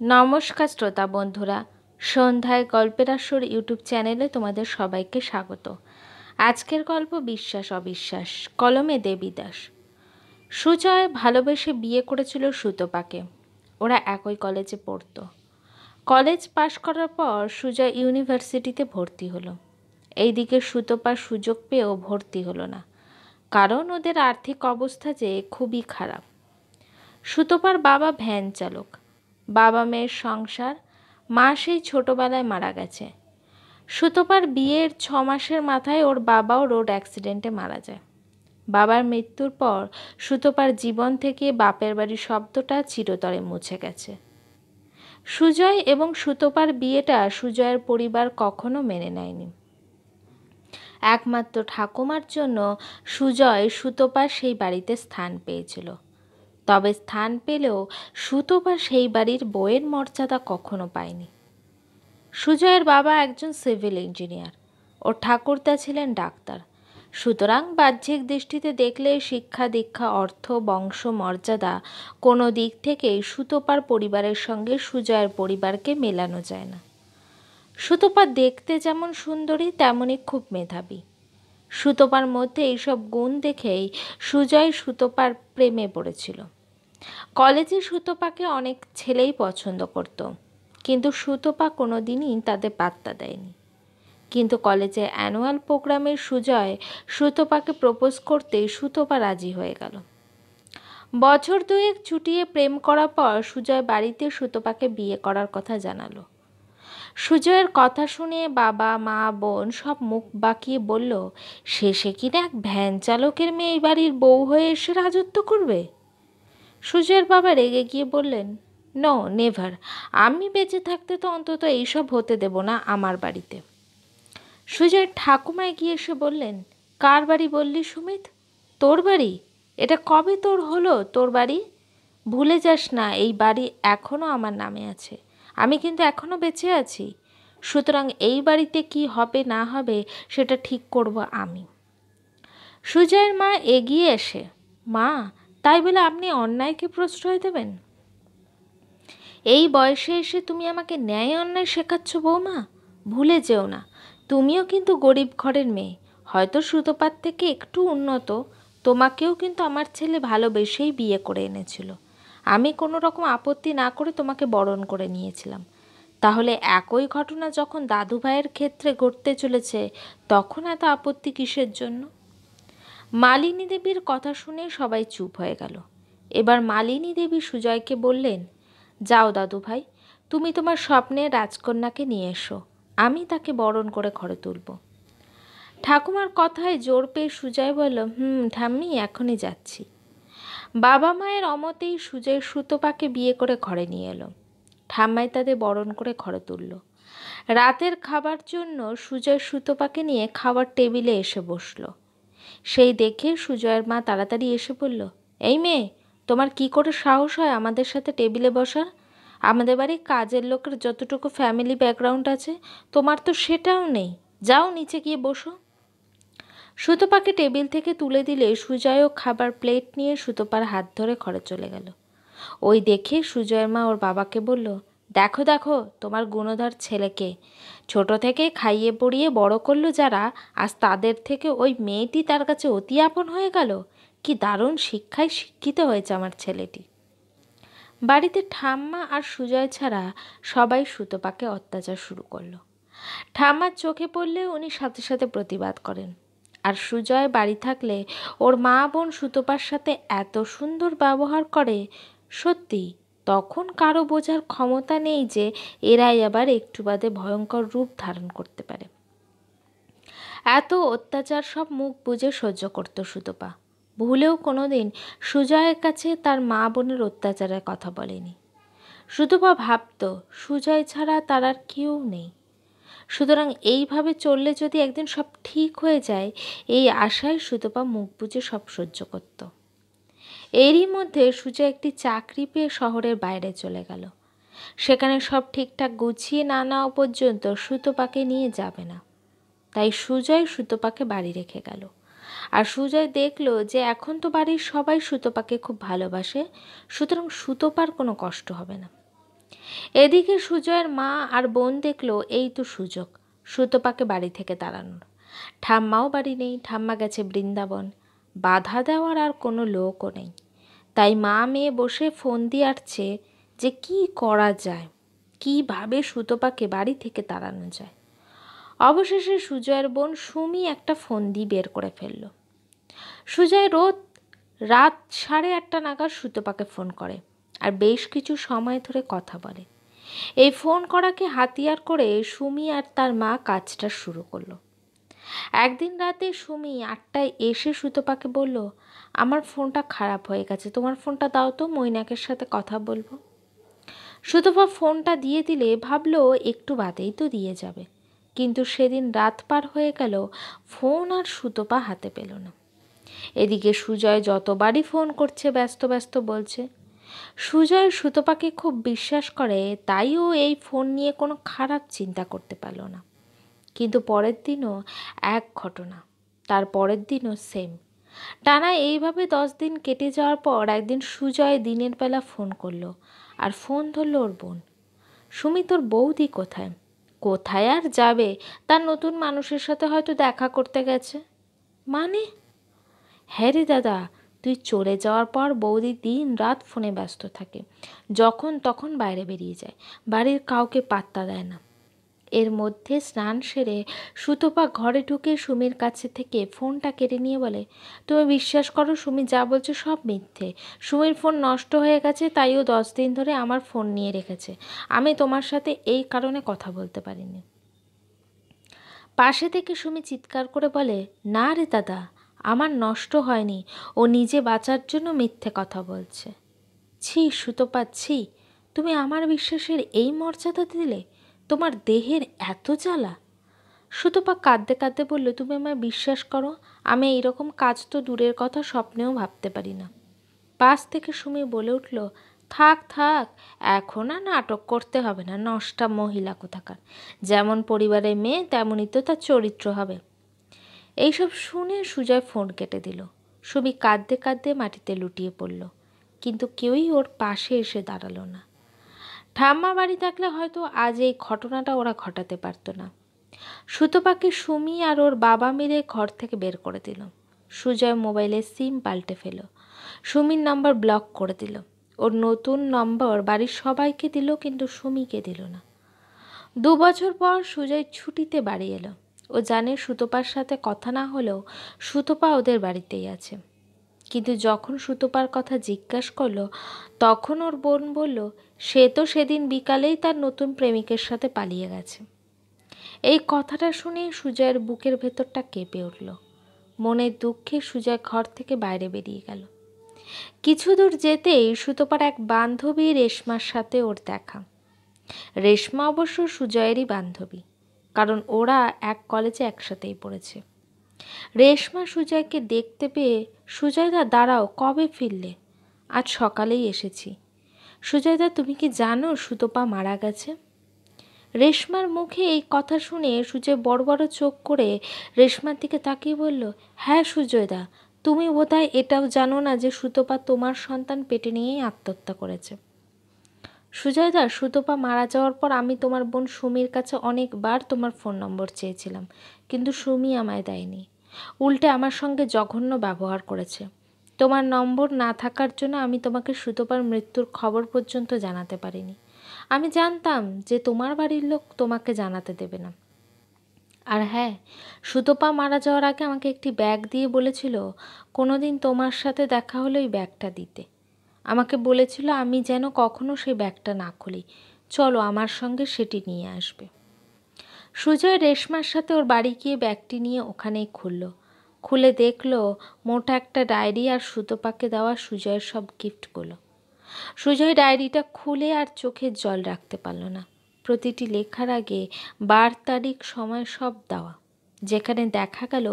নমস্কার শ্রোতা বন্ধুরা, সন্ধ্যায় গল্পের আসর ইউটিউব চ্যানেলে তোমাদের সবাইকে স্বাগত। আজকের গল্প বিশ্বাস অবিশ্বাস, কলমে দেবীদাস। সুজয় ভালোবেসে বিয়ে করেছিল সুতপাকে। ওরা একই কলেজে পড়তো। কলেজ পাশ করার পর সুজয় ইউনিভার্সিটিতে ভর্তি হলো। এইদিকে সুতপা সুযোগ পেয়েও ভর্তি হলো না, কারণ ওদের আর্থিক অবস্থা যে খুবই খারাপ। সুতপার বাবা ভ্যান চালক। বাবা মেয়ের সংসার। মা সেই ছোটোবেলায় মারা গেছে। সুতপার বিয়ের 6 মাসের মাথায় ওর বাবাও রোড অ্যাক্সিডেন্টে মারা যায়। বাবার মৃত্যুর পর সুতপার জীবন থেকে বাপের বাড়ি শব্দটা চিরতরে মুছে গেছে। সুজয় এবং সুতপার বিয়েটা সুজয়ের পরিবার কখনো মেনে নেয়নি। একমাত্র ঠাকুমার জন্য সুজয় সুতপার সেই বাড়িতে স্থান পেয়েছিল। তবে স্থান পেলেও সুতপা সেই বাড়ির বউয়ের মর্যাদা কখনো পায়নি। সুজয়ের বাবা একজন সিভিল ইঞ্জিনিয়ার, ওর ঠাকুরদা ছিলেন ডাক্তার। সুতরাং বাহ্যিক দৃষ্টিতে দেখলে শিক্ষা দীক্ষা, অর্থ, বংশ, মর্যাদা কোনো দিক থেকেই সুতপার পরিবারের সঙ্গে সুজয়ের পরিবারকে মেলানো যায় না। সুতপা দেখতে যেমন সুন্দরী, তেমনই খুব মেধাবী। সুতপার মধ্যে এইসব গুণ দেখেই সুজয় সুতপার প্রেমে পড়েছিল। কলেজে সুতপাকে অনেক ছেলেই পছন্দ করত, কিন্তু সুতপা কোনো দিনই তাদের পাত্তা দেয়নি। কিন্তু কলেজে অ্যানুয়াল প্রোগ্রামে সুজয় সুতপাকে প্রপোজ করতে সুতপা রাজি হয়ে গেল। বছর দুয়েক চুটিয়ে প্রেম করার পর সুজয় বাড়িতে সুতপাকে বিয়ে করার কথা জানালো। সুজয়ের কথা শুনে বাবা, মা, বোন সব মুখ বাঁকিয়ে বলল, শেষে কিনা এক ভ্যান চালকের মেয়ে এই বাড়ির বউ হয়ে এসে রাজত্ব করবে। সুজয়ের বাবা রেগে গিয়ে বললেন, নো, নেভার। আমি বেঁচে থাকতে তো অন্তত এইসব হতে দেব না আমার বাড়িতে। সুজয়ের ঠাকুমায় গিয়ে এসে বললেন, কার বাড়ি বললি সুমিত? তোর বাড়ি? এটা কবে তোর হলো তোর বাড়ি? ভুলে যাস না, এই বাড়ি এখনও আমার নামে আছে। আমি কিন্তু এখনও বেঁচে আছি। সুতরাং এই বাড়িতে কি হবে না হবে সেটা ঠিক করব আমি। সুজয়ের মা এগিয়ে এসে, মা, তাই বলে আপনি অন্যায়কে প্রশ্রয় দেবেন? এই বয়সে এসে তুমি আমাকে ন্যায় অন্যায় শেখাচ্ছ বৌমা? ভুলে যেও না, তুমিও কিন্তু গরিব ঘরের মেয়ে, হয়তো সুতপার থেকে একটু উন্নত। তোমাকেও কিন্তু আমার ছেলে ভালোবেসেই বিয়ে করে এনেছিল। আমি কোনো রকম আপত্তি না করে তোমাকে বরণ করে নিয়েছিলাম। তাহলে একই ঘটনা যখন দাদু ভাইয়ের ক্ষেত্রে ঘটতে চলেছে, তখন এত আপত্তি কিসের জন্য? মালিনী দেবীর কথা শুনে সবাই চুপ হয়ে গেল। এবার মালিনী দেবী সুজয়কে বললেন, যাও দাদু ভাই, তুমি তোমার স্বপ্নের রাজকন্যাকে নিয়ে এসো, আমি তাকে বরণ করে ঘরে তুলব। ঠাকুমার কথায় জোর পেয়ে সুজয় বলল, ঠাম্মি, এখনই যাচ্ছি। বাবা মায়ের অমতেই সুজয় সুতপাকে বিয়ে করে ঘরে নিয়ে এলো। ঠাম্মাই তাদের বরণ করে ঘরে তুলল। রাতের খাবার জন্য সুজয় সুতপাকে নিয়ে খাবার টেবিলে এসে বসল। সেই দেখে সুজয়ের মা তাড়াতাড়ি এসে বলল, এই মেয়ে, তোমার কি করে সাহস হয় আমাদের সাথে টেবিলে বসার? আমাদের বাড়ির কাজের লোকের যতটুকু ফ্যামিলি ব্যাকগ্রাউন্ড আছে, তোমার তো সেটাও নেই। যাও নিচে গিয়ে বসো। সুতপাকে টেবিল থেকে তুলে দিলে সুজয়ও খাবার প্লেট নিয়ে সুতপার হাত ধরে ঘরে চলে গেল। ওই দেখে সুজয়ের মা ওর বাবাকে বলল, দেখো দেখো তোমার গুণধর ছেলেকে, ছোট থেকে খাইয়ে পড়িয়ে বড় করলো যারা, আজ তাদের থেকে ওই মেয়েটি তার কাছে অতি আপন হয়ে গেল। কি দারুণ শিক্ষায় শিক্ষিত হয়েছে আমার ছেলেটি। বাড়িতে ঠাম্মা আর সুজয় ছাড়া সবাই সুতপাকে অত্যাচার শুরু করলো। ঠাম্মার চোখে পড়লে উনি সাথে সাথে প্রতিবাদ করেন। আর সুজয় বাড়ি থাকলে ওর মা বোন সুতপার সাথে এত সুন্দর ব্যবহার করে, সত্যি তখন কারো বোঝার ক্ষমতা নেই যে এরাই আবার একটু বাদে ভয়ঙ্কর রূপ ধারণ করতে পারে। এত অত্যাচার সব মুখ বুজে সহ্য করত সুতপা। ভুলেও কোনোদিন সুজয়ের কাছে তার মা বোনের অত্যাচারের কথা বলেনি। সুতপা ভাবত সুজয় ছাড়া তার আর কেউ নেই। সুতরাং এইভাবে চললে যদি একদিন সব ঠিক হয়ে যায়, এই আশায় সুতপা মুখ বুজে সব সহ্য করত। এরই মধ্যে সুজয় একটি চাকরি পেয়ে শহরের বাইরে চলে গেল। সেখানে সব ঠিকঠাক গুছিয়ে না নেওয়া পর্যন্ত সুতপাকে নিয়ে যাবে না। তাই সুজয় সুতপাকে বাড়ি রেখে গেল। আর সুজয় দেখল যে এখন তো বাড়ির সবাই সুতপাকে খুব ভালোবাসে, সুতরাং সুতপার কোনো কষ্ট হবে না। এদিকে সুজয়ের মা আর বোন দেখলো এই তো সুযোগ সুতপাকে বাড়ি থেকে তাড়ানোর। ঠাম্মাও বাড়ি নেই, ঠাম্মা গেছে বৃন্দাবন, বাধা দেওয়ার আর কোনো লোকও নেই। তাই মা মেয়ে বসে ফোন দিয়ে আসছে যে কি করা যায়, কীভাবে সুতপাকে বাড়ি থেকে তাড়ানো যায়। অবশেষে সুজয়ের বোন সুমি একটা ফোন দিয়ে বের করে ফেলল। সুজয় রাত 8:30 নাগাদ সুতপাকে ফোন করে আর বেশ কিছু সময় ধরে কথা বলে। এই ফোন করাকে হাতিয়ার করে সুমি আর তার মা কাজটা শুরু করলো। একদিন রাতে সুমি 8টায় এসে সুতপাকে বলল, আমার ফোনটা খারাপ হয়ে গেছে, তোমার ফোনটা দাও তো, মৈনাকের সাথে কথা বলবো। সুতপা ফোনটা দিয়ে দিলে ভাবলো একটু বাদেই তো দিয়ে যাবে, কিন্তু সেদিন রাত পার হয়ে গেল, ফোন আর সুতপা হাতে পেল না। এদিকে সুজয় যতবারই ফোন করছে ব্যস্ত ব্যস্ত বলছে। সুজয় সুতপাকে খুব বিশ্বাস করে, তাই ও এই ফোন নিয়ে কোনো খারাপ চিন্তা করতে পারল না। কিন্তু পরের দিনও এক ঘটনা, তার পরের দিনও সেম। টানা এইভাবে 10 দিন কেটে যাওয়ার পর একদিন সুজয় দিনের বেলা ফোন করলো, আর ফোন ধরল ওর বোন। সুমি, তোর বৌদি কোথায়? কোথায় আর যাবে, তার নতুন মানুষের সাথে হয়তো দেখা করতে গেছে। মানে? হ্যাঁ রে দাদা, তুই চলে যাওয়ার পর বৌদি দিন রাত ফোনে ব্যস্ত থাকে, যখন তখন বাইরে বেরিয়ে যায়, বাড়ির কাউকে পাত্তা দেয় না। এর মধ্যে স্নান সেরে সুতপা ঘরে ঢুকে সুমির কাছে থেকে ফোনটা কেড়ে নিয়ে বলে, তুমি বিশ্বাস করো সুমি যা বলছে সব মিথ্যে। সুমির ফোন নষ্ট হয়ে গেছে, তাই ও 10 দিন ধরে আমার ফোন নিয়ে রেখেছে। আমি তোমার সাথে এই কারণে কথা বলতে পারিনি। পাশে থেকে সুমি চিৎকার করে বলে, না রে দাদা, আমার নষ্ট হয়নি, ও নিজে বাঁচার জন্য মিথ্যে কথা বলছে। ছি সুতপা, ছি, তুমি আমার বিশ্বাসের এই মর্যাদা দিলে? তোমার দেহের এত জ্বালা? সুতপা কাঁদতে কাঁদতে বলল, তুমি আমায় বিশ্বাস করো, আমি এইরকম কাজ তো দূরের কথা স্বপ্নেও ভাবতে পারি না। পাশ থেকে সুমি বলে উঠল, থাক থাক, এখন আর নাটক করতে হবে না, নষ্টা মহিলা কোথাকার। যেমন পরিবারের মেয়ে তেমনই তো তার চরিত্র হবে। এইসব শুনে সুজয় ফোন কেটে দিল। সুমি কাঁদতে কাঁদতে মাটিতে লুটিয়ে পড়ল, কিন্তু কেউই ওর পাশে এসে দাঁড়ালো না। ঠাম্মা বাড়ি থাকলে হয়তো আজ এই ঘটনাটা ওরা ঘটাতে পারত না। সুতপাকে সুমি আর ওর বাবা মিলে ঘর থেকে বের করে দিল। সুজয় মোবাইলের সিম পাল্টে ফেল, সুমির নাম্বার ব্লক করে দিল। ওর নতুন নম্বর বাড়ির সবাইকে দিল, কিন্তু সুমিকে দিল না। 2 বছর পর সুজয় ছুটিতে বাড়ি এলো। ও জানে সুতপার সাথে কথা না হলেও সুতপা ওদের বাড়িতেই আছে। কিন্তু যখন সুতপার কথা জিজ্ঞাসা করলো, তখন ওর বোন বলল, সে তো সেদিন বিকালেই তার নতুন প্রেমিকের সাথে পালিয়ে গেছে। এই কথাটা শুনে সুজয়ের বুকের ভেতরটা কেঁপে উঠল। মনের দুঃখে সুজয় ঘর থেকে বাইরে বেরিয়ে গেল। কিছু দূর যেতেই সুতপার এক বান্ধবী রেশমার সাথে ওর দেখা। রেশমা অবশ্য সুজয়েরই বান্ধবী, কারণ ওরা এক কলেজে একসাথেই পড়েছে। রেশমা সুজয়কে দেখতে পেয়ে, সুজয়দা দাঁড়াও, কবে ফিরলে? আজ সকালেই এসেছি। সুজয়দা, তুমি কি জানো সুতপা মারা গেছে? রেশমার মুখে এই কথা শুনে সুজয় বড় বড় চোখ করে রেশমার দিকে তাকিয়ে বলল, হ্যাঁ সুজয়দা, তুমি বোধহয় এটাও জানো না যে সুতপা তোমার সন্তান পেটে নিয়েই আত্মহত্যা করেছে। সুজয়দা, সুতপা মারা যাওয়ার পর আমি তোমার বোন সুমির কাছে অনেকবার তোমার ফোন নম্বর চেয়েছিলাম, কিন্তু সুমি আমায় দেয়নি। উল্টে আমার সঙ্গে জঘন্য ব্যবহার করেছে। তোমার নম্বর না থাকার জন্য আমি তোমাকে সুতপার মৃত্যুর খবর পর্যন্ত জানাতে পারিনি। আমি জানতাম যে তোমার বাড়ির লোক তোমাকে জানাতে দেবে না। আর হ্যাঁ, সুতপা মারা যাওয়ার আগে আমাকে একটি ব্যাগ দিয়ে বলেছিল কোনো দিন তোমার সাথে দেখা হলে ওই ব্যাগটা দিতে। আমাকে বলেছিল আমি যেন কখনো সেই ব্যাগটা না খুলি, চলো আমার সঙ্গে সেটি নিয়ে আসবে। সুজয় রেশমার সাথে ওর বাড়ি গিয়ে ব্যাগটি নিয়ে ওখানেই খুলে দেখলো মোটা একটা ডায়েরি আর সুতপাকে দেওয়া সুজয়ের সব গিফটগুলো। সুজয় ডায়েরিটা খুলে আর চোখের জল রাখতে পারল না। প্রতিটি লেখার আগে বার, তারিখ, সময় সব দেওয়া। যেখানে দেখা গেল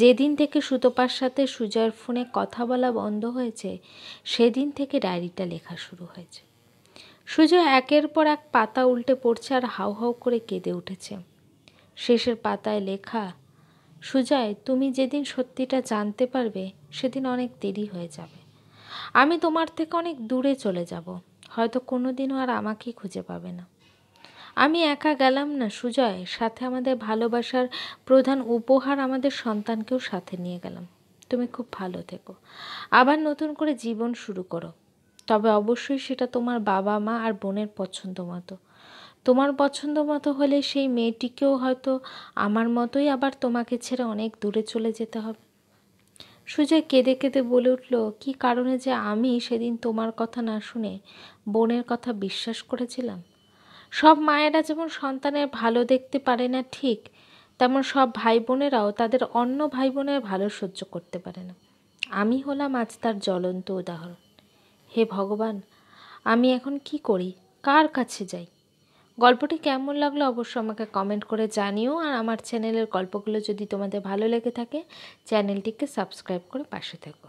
যেদিন থেকে সুতপার সাথে সুজয়ের ফোনে কথা বলা বন্ধ হয়েছে, সেদিন থেকে ডায়েরিটা লেখা শুরু হয়েছে। সুজয় একের পর এক পাতা উল্টে পড়ছে আর হাউ হাউ করে কেঁদে উঠেছে। শেষের পাতায় লেখা, সুজয়, তুমি যেদিন সত্যিটা জানতে পারবে সেদিন অনেক দেরি হয়ে যাবে। আমি তোমার থেকে অনেক দূরে চলে যাব, হয়তো কোনো দিনও আর আমাকেই খুঁজে পাবে না। আমি একা গেলাম না সুজয়, সাথে আমাদের ভালোবাসার প্রধান উপহার আমাদের সন্তানকেও সাথে নিয়ে গেলাম। তুমি খুব ভালো থেকো, আবার নতুন করে জীবন শুরু করো। তবে অবশ্যই সেটা তোমার বাবা মা আর বোনের পছন্দ মতো। তোমার পছন্দ মতো হলে সেই মেয়েটিকেও হয়তো আমার মতোই আবার তোমাকে ছেড়ে অনেক দূরে চলে যেতে হবে। সুজয় কেঁদে কেঁদে বলে উঠল, কী কারণে যে আমি সেদিন তোমার কথা না শুনে বোনের কথা বিশ্বাস করেছিলাম। সব মায়েরা যেমন সন্তানের ভালো দেখতে পারে না ঠিক, তেমন সব ভাই বোনেরাও তাদের অন্য ভাই বোনের ভালো সহ্য করতে পারে না। আমি হলাম আজ তার জ্বলন্ত উদাহরণ। হে ভগবান, আমি এখন কি করি, কার কাছে যাই? গল্পটি কেমন লাগলো অবশ্যই আমাকে কমেন্ট করে জানিও। আর আমার চ্যানেলের গল্পগুলো যদি তোমাদের ভালো লেগে থাকে, চ্যানেলটিকে সাবস্ক্রাইব করে পাশে থেকো।